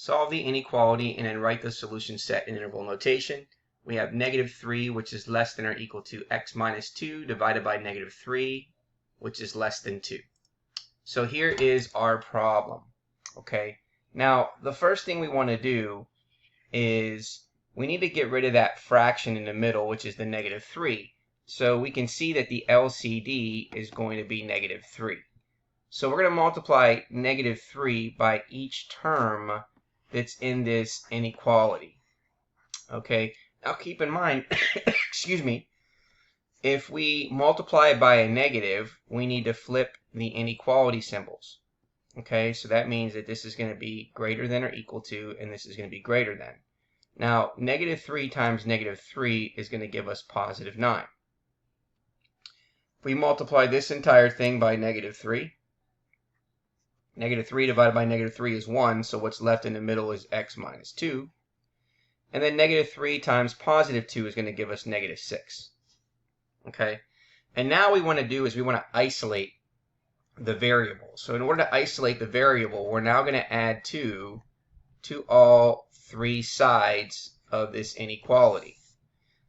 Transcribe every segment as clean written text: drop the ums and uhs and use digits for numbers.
Solve the inequality and then write the solution set in interval notation. We have -3, which is less than or equal to x minus 2 divided by -3, which is less than 2. So here is our problem. Okay, now the first thing we want to do is we need to get rid of that fraction in the middle, which is the -3. So we can see that the LCD is going to be -3. So we're going to multiply -3 by each term that's in this inequality. Okay, now keep in mind, excuse me, if we multiply it by a negative, we need to flip the inequality symbols. Okay, so that means that this is going to be greater than or equal to, and this is going to be greater than. Now, -3 times -3 is going to give us +9. If we multiply this entire thing by -3, -3 divided by -3 is 1, so what's left in the middle is x minus 2. And then -3 times +2 is going to give us -6. Okay, and now we want to do is we want to isolate the variable. So in order to isolate the variable, we're now going to add 2 to all three sides of this inequality.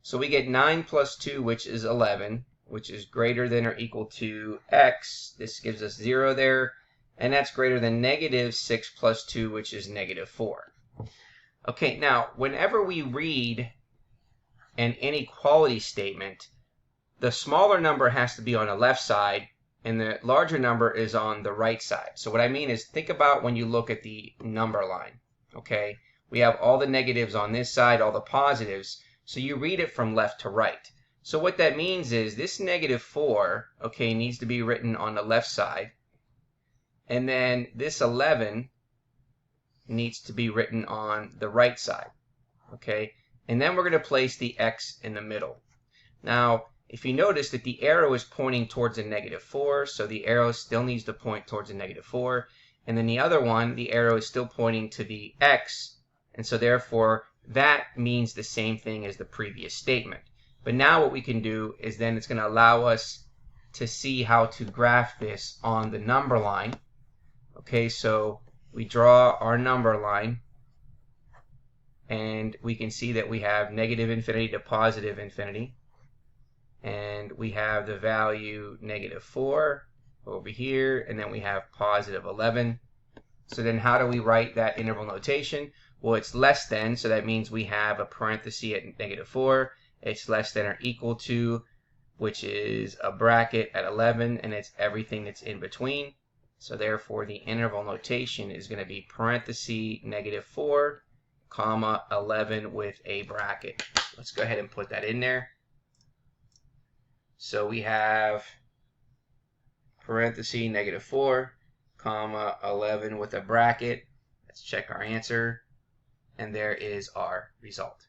So we get 9 plus 2, which is 11, which is greater than or equal to x. This gives us 0 there, and that's greater than -6 plus 2, which is -4. Okay, now whenever we read an inequality statement, the smaller number has to be on the left side and the larger number is on the right side. So what I mean is, think about when you look at the number line. Okay, we have all the negatives on this side, all the positives, so you read it from left to right. So what that means is this -4, okay, needs to be written on the left side, and then this 11 needs to be written on the right side. Okay, and then we're going to place the x in the middle. Now, if you notice that the arrow is pointing towards a -4, so the arrow still needs to point towards a -4, and then the other one, the arrow is still pointing to the x, and so therefore that means the same thing as the previous statement. But now what we can do is then it's going to allow us to see how to graph this on the number line. Okay, so we draw our number line, and we can see that we have -infinity to +infinity. And we have the value -4 over here, and then we have +11. So then how do we write that interval notation? Well, it's less than, so that means we have a parenthesis at -4. It's less than or equal to, which is a bracket at 11, and it's everything that's in between. So therefore, the interval notation is going to be parenthesis -4, comma 11 with a bracket. Let's go ahead and put that in there. So we have parenthesis -4, comma 11 with a bracket. Let's check our answer. And there is our result.